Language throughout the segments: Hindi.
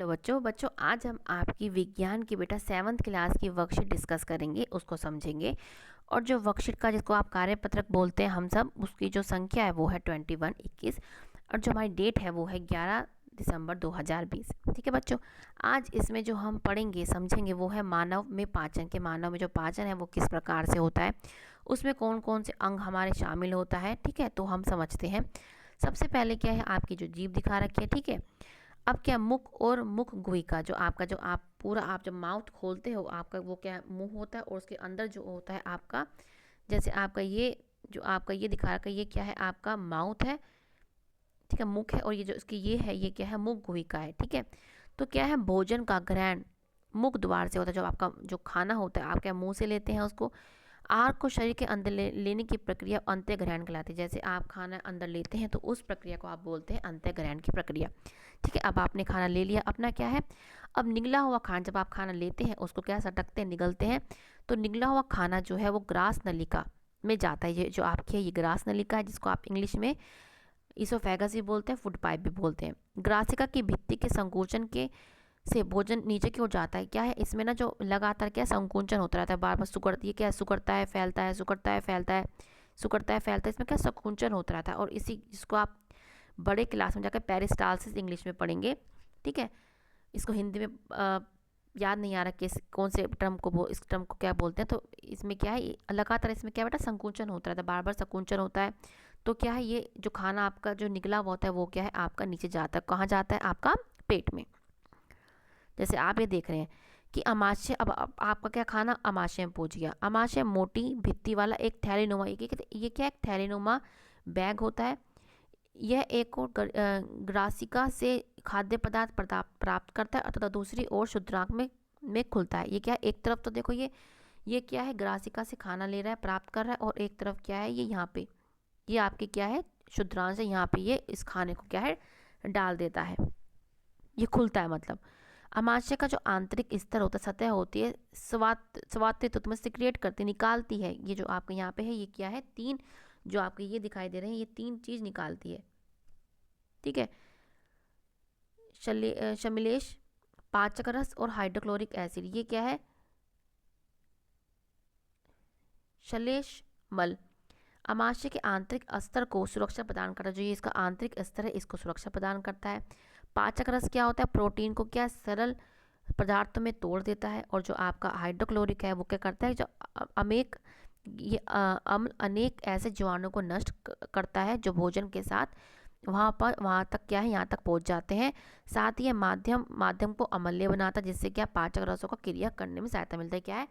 हेलो बच्चों आज हम आपकी विज्ञान की बेटा 7th क्लास की वर्कशीट डिस्कस करेंगे, उसको समझेंगे। और जो वर्कशीट का जिसको आप कार्यपत्रक बोलते हैं हम सब, उसकी जो संख्या है वो है 21 और जो हमारी डेट है वो है 11 दिसंबर 2020। ठीक है बच्चों, आज इसमें जो हम पढ़ेंगे समझेंगे वो है मानव में पाचन के। मानव में जो पाचन है वो किस प्रकार से होता है, उसमें कौन कौन से अंग हमारे शामिल होता है। ठीक है, तो हम समझते हैं। सबसे पहले क्या है, आपकी जो जीभ दिखा रखी है। ठीक है, अब क्या मुख और मुख गुहिका, जो आपका जो आप पूरा आप जब माउथ खोलते हो आपका वो क्या मुंह होता है, और उसके अंदर जो होता है आपका, जैसे आपका ये जो आपका ये दिखा रखा है ये क्या है, आपका माउथ है। ठीक है, मुख है, और ये जो इसकी ये है ये क्या है, मुख गुहिका है। ठीक है, तो क्या है, भोजन का ग्रहण मुख द्वार से होता है। जो आपका जो खाना होता है आप क्या मुंह से लेते हैं उसको। आहार को शरीर के अंदर लेने की प्रक्रिया अंत्य ग्रहण कहलाती है। जैसे आप खाना अंदर लेते हैं तो उस प्रक्रिया को आप बोलते हैं अंत्य ग्रहण की प्रक्रिया। ठीक है, अब आपने खाना ले लिया, अपना क्या है, अब निगला हुआ खाना जब आप खाना लेते हैं उसको क्या सटकते हैं, निगलते हैं। तो निगला हुआ खाना जो है वो ग्रास नलिका में जाता है। ये जो आपकी है ये ग्रास नलिका है, जिसको आप इंग्लिश में इसोफेगस भी बोलते हैं, फूड पाइप भी बोलते हैं। ग्रासिका की भित्ति के संकोचन के से भोजन नीचे की ओर जाता है। क्या है इसमें ना, जो लगातार क्या संकुचन होता रहता है, बार बार सुकड़, ये क्या सुकड़ता है फैलता है, सुकड़ता है फैलता है, सुकड़ता है फैलता है, इसमें क्या संकुचन होता रहता है। और इसी जिसको आप बड़े क्लास में जाकर पेरिस्टालसिस इंग्लिश में पढ़ेंगे। ठीक है, इसको हिंदी में याद नहीं आ रहा किस कौन से टर्म को इस टर्म को क्या बोलते हैं। तो इसमें क्या है, लगातार इसमें क्या बेटा संकुचन होता रहता है, बार बार संकुचन होता है। तो क्या है, ये जो खाना आपका जो निकला हुआ होता है वो क्या है आपका नीचे जाता है। कहाँ जाता है, आपका पेट में। जैसे आप ये देख रहे हैं कि अमाशय, अब आपका क्या खाना अमाशय में पहुंच गया। अमाशय मोटी भित्ति वाला एक थैलीनुमा, ये क्या एक थैलीनुमा बैग होता है। यह एक और ग्रासिका से खाद्य पदार्थ प्राप्त करता है, तथा दूसरी ओर शुद्रांक में खुलता है। ये क्या है, एक तरफ तो देखो ये क्या है, ग्रासिका से खाना ले रहा है, प्राप्त कर रहा है, और एक तरफ क्या है, ये यहाँ पे ये आपके क्या है, शुद्रांश है, यहाँ पे ये इस खाने को क्या है डाल देता है, ये खुलता है। मतलब अमाशय का जो आंतरिक स्तर होता है, सतह होती है, स्वात्य में सिक्रिएट करती निकालती है। ये जो आपके यहाँ पे है ये क्या है, तीन जो आपके ये दिखाई दे रहे हैं ये तीन चीज निकालती है। ठीक है, शमिलेश, पाचक रस और हाइड्रोक्लोरिक एसिड, ये क्या है, शलेश मल। अमाशय के आंतरिक स्तर को सुरक्षा प्रदान करता है। जो ये इसका आंतरिक स्तर है इसको सुरक्षा प्रदान करता है। पाचक रस क्या होता है, प्रोटीन को क्या सरल पदार्थों में तोड़ देता है। और जो आपका हाइड्रोक्लोरिक है वो क्या करता है, जो अमेक ये अम्ल अनेक ऐसे जीवाणुओं को नष्ट करता है जो भोजन के साथ वहाँ तक क्या है, यहाँ तक पहुँच जाते हैं। साथ ही ये माध्यम को अम्लीय बनाता है, जिससे क्या पाचक रसों का क्रिया करने में सहायता मिलता है। क्या है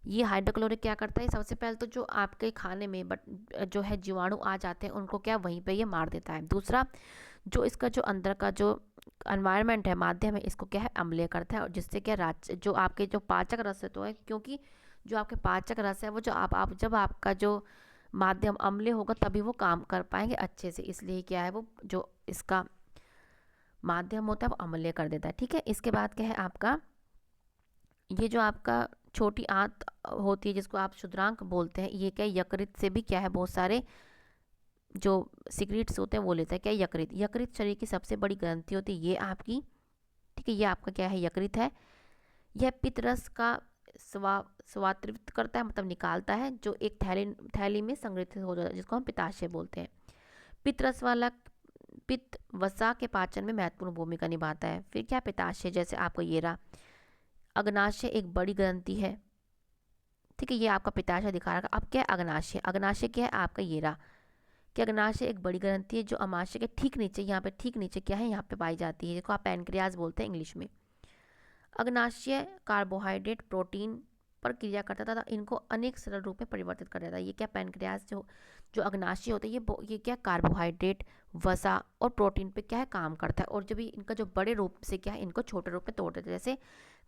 ये हाइड्रोक्लोरिक, क्या करता है, सबसे पहले तो जो आपके खाने में जो है जीवाणु आ जाते हैं उनको क्या वहीं पे ये मार देता है। दूसरा, जो इसका जो अंदर का जो एनवायरनमेंट है, माध्यम है, इसको क्या है अम्लीय करता है, और जिससे क्या जो आपके जो पाचक रस है, तो है क्योंकि जो आपके पाचक रस है वो जो आप जब आपका जो माध्यम अम्लीय होगा तभी वो काम कर पाएंगे अच्छे से। इसलिए क्या है, वो जो इसका माध्यम होता है वो अम्लीय कर देता है। ठीक है, इसके बाद क्या है आपका, ये जो आपका छोटी आंत होती है जिसको आप शुद्रांक बोलते हैं, ये क्या यकृत से भी क्या है बहुत सारे जो सिक्रीट्स होते हैं वो लेता है। क्या यकृत, यकृत शरीर की सबसे बड़ी ग्रंथि होती है ये आपकी। ठीक है, ये आपका क्या है, यकृत है। यह पित्त रस का स्वात्रित करता है, मतलब निकालता है, जो एक थैली में संग्रहित हो जाता है, जिसको हम पित्ताशय बोलते हैं। पित्त रस वाला पित्त वसा के पाचन में महत्वपूर्ण भूमिका निभाता है। फिर क्या पित्ताशय, जैसे आपको ये रहा, अग्नाशय एक बड़ी ग्रंथि है। ठीक है, ये आपका पित्ताशय दिखा रहा है। अब क्या है अग्नाशय, अग्नाशय क्या है आपका ये रहा, कि अग्नाशय एक बड़ी ग्रंथि है जो अमाशय के ठीक नीचे, यहाँ पे ठीक नीचे क्या है, यहाँ पे पाई जाती है, जिसको आप पैनक्रियाज बोलते हैं इंग्लिश में। अग्नाशय कार्बोहाइड्रेट प्रोटीन पर क्रिया करता था, इनको अनेक सरल रूप में परिवर्तित कर देता है। ये क्या पैनक्रियाज जो जो अग्नाशय होता है ये क्या कार्बोहाइड्रेट, वसा और प्रोटीन पे क्या है काम करता है। और जब इनका जो बड़े रूप से क्या है इनको छोटे रूप में तोड़ देता है। जैसे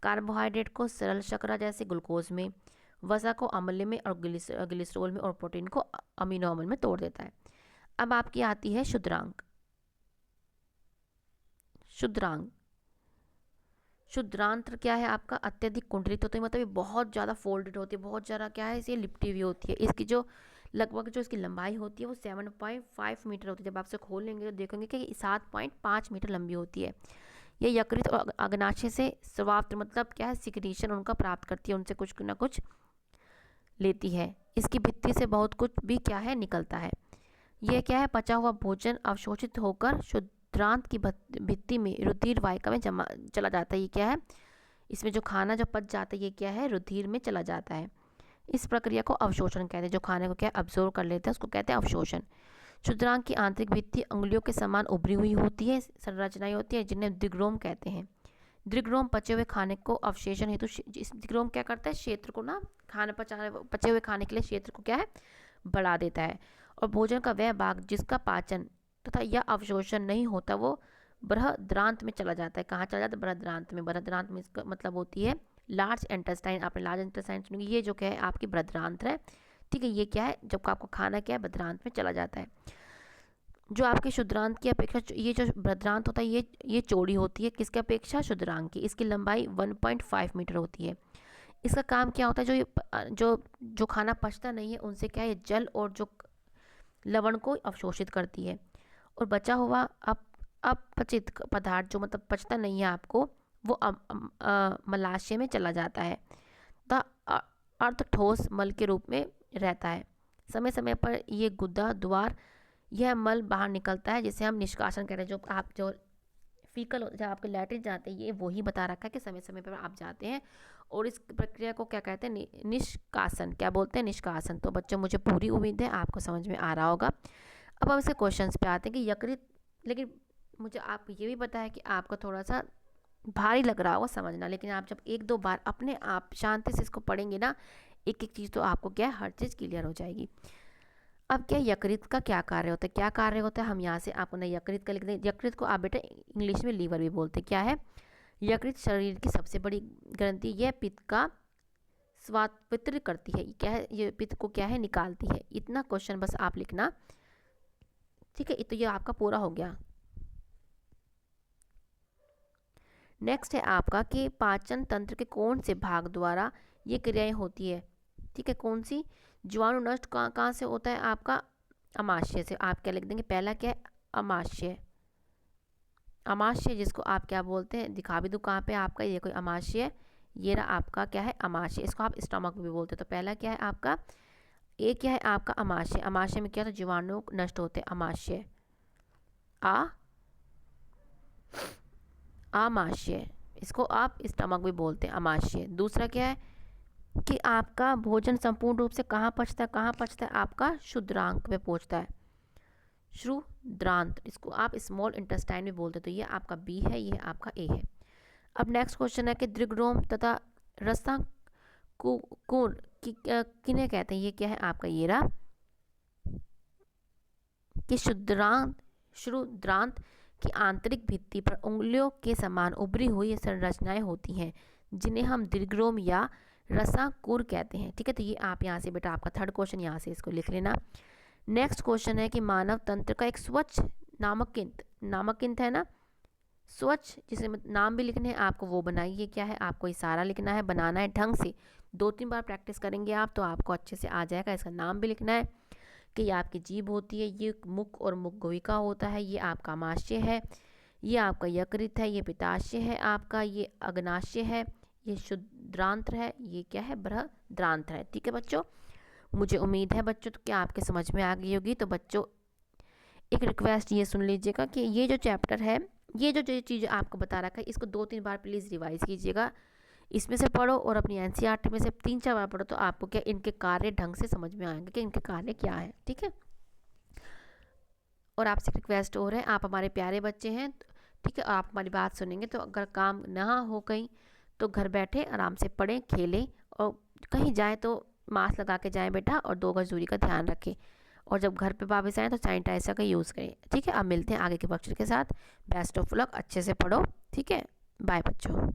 कार्बोहाइड्रेट को सरल शर्करा जैसे ग्लूकोज में, वसा को अम्ल में और ग्लिसरॉल में, और प्रोटीन को अमीनो अम्ल में तोड़ देता है। अब आपकी आती है शुद्रांक। शुद्रांक शुद्रांत्र क्या है आपका, अत्यधिक कुंडलित होती है, मतलब ये बहुत ज़्यादा फोल्डेड होती है, बहुत ज़्यादा क्या है इसे लिपटी हुई होती है। इसकी जो लगभग जो इसकी लंबाई होती है वो 7.5 मीटर होती है। जब आप इसे खोल लेंगे तो देखेंगे कि 7.5 मीटर लंबी होती है। ये यकृत और अग्नाशय से स्वाप्त मतलब क्या है, सिक्रीशन उनका प्राप्त करती है, उनसे कुछ ना कुछ लेती है। इसकी भित्ति से बहुत कुछ भी क्या है निकलता है। यह क्या है, पचा हुआ भोजन अवशोषित होकर शुद्रांत की भित्ति में रुधिर वाहिका में जमा चला जाता है। ये क्या है, इसमें जो खाना जो पच जाता है ये क्या है, रुधिर में चला जाता है। इस प्रक्रिया को अवशोषण कहते हैं। जो खाने को क्या अब्जॉर्व कर लेते हैं उसको कहते हैं अवशोषण। शुद्रांग की आंतरिक भित्ति अंगुलियों के समान उभरी हुई होती है, संरचनाएं होती है जिन्हें द्विग्रोम कहते हैं। द्विग्रोम पचे हुए खाने को अवशेषण हेतु, द्विग्रोम क्या करता है, क्षेत्र को ना खाने पचे हुए खाने के लिए क्षेत्र को क्या है बढ़ा देता है। और भोजन का वह भाग जिसका पाचन तथा या अवशोषण नहीं होता वो बृहद्रांत में चला जाता है। कहाँ चला जाता है, बृहद्रांत में। बृहद्रांत में इसका मतलब होती है लार्ज इंटेस्टाइन। आपने लार्ज इंटेस्टाइन सुनी, ये जो क्या है आपकी बृहद्रांत है, ठीक है। ये क्या है, जब आपको खाना क्या है बृहद्रांत में चला जाता है। जो आपके शुद्रांत की अपेक्षा ये जो बृहद्रांत होता है ये चौड़ी होती है, किसकी अपेक्षा, शुद्रांत की। इसकी लंबाई 1.5 मीटर होती है। इसका काम क्या होता है, जो खाना पचता नहीं है उनसे क्या है जल और जो लवण को अवशोषित करती है। और बचा हुआ अपचित पदार्थ जो मतलब पचता नहीं है आपको, वो मलाशय में चला जाता है तथा अर्ध ठोस मल के रूप में रहता है। समय समय पर ये गुदा द्वार यह मल बाहर निकलता है जिसे हम निष्कासन कहते हैं। जो फीकल जब आपके लैट्रिन जाते हैं, ये वही बता रखा है कि समय समय पर आप जाते हैं और इस प्रक्रिया को क्या कहते हैं, निष्कासन। क्या बोलते हैं, निष्कासन। तो बच्चों मुझे पूरी उम्मीद है आपको समझ में आ रहा होगा। अब हम इसके क्वेश्चंस पे आते हैं कि यकृत, लेकिन मुझे आपको ये भी पता है कि आपको थोड़ा सा भारी लग रहा होगा समझना, लेकिन आप जब एक दो बार अपने आप शांति से इसको पढ़ेंगे ना, एक एक चीज़ तो आपको क्या है हर चीज़ क्लियर हो जाएगी। अब क्या यकृत का क्या कार्य होता है, क्या कार्य होता है, हम यहाँ से आपको ना यकृत का लिख दें। यकृत को आप बेटा इंग्लिश में लीवर भी बोलते हैं। क्या है, यकृत शरीर की सबसे बड़ी ग्रंथि, यह पित्त का स्वातंत्र करती है। क्या है, ये पित्त को क्या है निकालती है। इतना क्वेश्चन बस आप लिखना, ठीक है। तो ये आपका पूरा हो गया। नेक्स्ट है आपका कि पाचन तंत्र के कौन से भाग द्वारा ये क्रियाएं होती है, ठीक है। कौन सी, जीवाणु नष्ट कहाँ से होता है आपका, अमाशय से। आप क्या लिख देंगे, पहला क्या है, अमाशय। अमाशय जिसको आप क्या बोलते हैं, दिखा भी दूँ कहाँ पे आपका, ये कोई अमाशय, ये रहा आपका क्या है अमाशय। इसको आप स्टमक भी बोलते हैं। तो पहला क्या है आपका, एक क्या है आपका अमाशय। अमाशय में क्या होता है, जीवाणु नष्ट होते हैं, अमाशय। आमाशय, इसको आप स्टमक भी बोलते हैं, अमाशय। दूसरा क्या है कि आपका भोजन संपूर्ण रूप से कहाँ पचता है, आपका शुद्रांक में पहुँचता है, शुद्रांत। इसको आप स्मॉल इंटेस्टाइन भी बोलते हैं। तो ये आपका बी है, ये आपका ए है। अब नेक्स्ट क्वेश्चन है कि द्विग्रोम तथा रसाकुर किन्हें कहते हैं। ये क्या है आपका, ये रहा कि शुद्रांत की आंतरिक भित्ति पर उंगलियों के समान उभरी हुई संरचनाएं होती हैं जिन्हें हम द्विग्रोम या रसाकुर कहते हैं, ठीक है। तो ये आप यहाँ से बेटा आपका थर्ड क्वेश्चन यहाँ से इसको लिख लेना। नेक्स्ट क्वेश्चन है कि मानव तंत्र का एक स्वच्छ नामकिंत है ना, स्वच्छ, जिसे नाम भी लिखने हैं आपको, वो बनाइए। क्या है आपको इशारा लिखना है, बनाना है ढंग से। 2-3 बार प्रैक्टिस करेंगे आप तो आपको अच्छे से आ जाएगा। इसका नाम भी लिखना है कि ये आपकी जीभ होती है, ये मुख और मुख गुहिका होता है, ये आपका अमाशय है, ये आपका यकृत है, ये पित्ताशय है आपका, ये अग्नाशय है, ये शुद्रांत्र है, ये क्या है बृहद्रांत्र है, ठीक है बच्चों। मुझे उम्मीद है बच्चों तो क्या आपके समझ में आ गई होगी। तो बच्चों एक रिक्वेस्ट ये सुन लीजिएगा कि ये जो चैप्टर है, ये जो चीज़ आपको बता रखा है, इसको 2-3 बार प्लीज़ रिवाइज कीजिएगा। इसमें से पढ़ो और अपनी एनसीईआरटी में से 3-4 बार पढ़ो, तो आपको क्या इनके कार्य ढंग से समझ में आएंगे कि इनके कार्य क्या है, ठीक है। और आपसे रिक्वेस्ट हो रहा है, आप हमारे प्यारे बच्चे हैं, ठीक है। आप हमारी बात सुनेंगे तो अगर काम ना हो कहीं तो घर बैठे आराम से पढ़ें, खेलें, और कहीं जाए तो मास्क लगा के जाएं बेटा, और 2 गज दूरी का ध्यान रखें। और जब घर पे वापस आएँ तो सैनिटाइजर का यूज़ करें, ठीक है। अब मिलते हैं आगे के लेक्चर के साथ। बेस्ट ऑफ लक, अच्छे से पढ़ो, ठीक है। बाय बच्चों।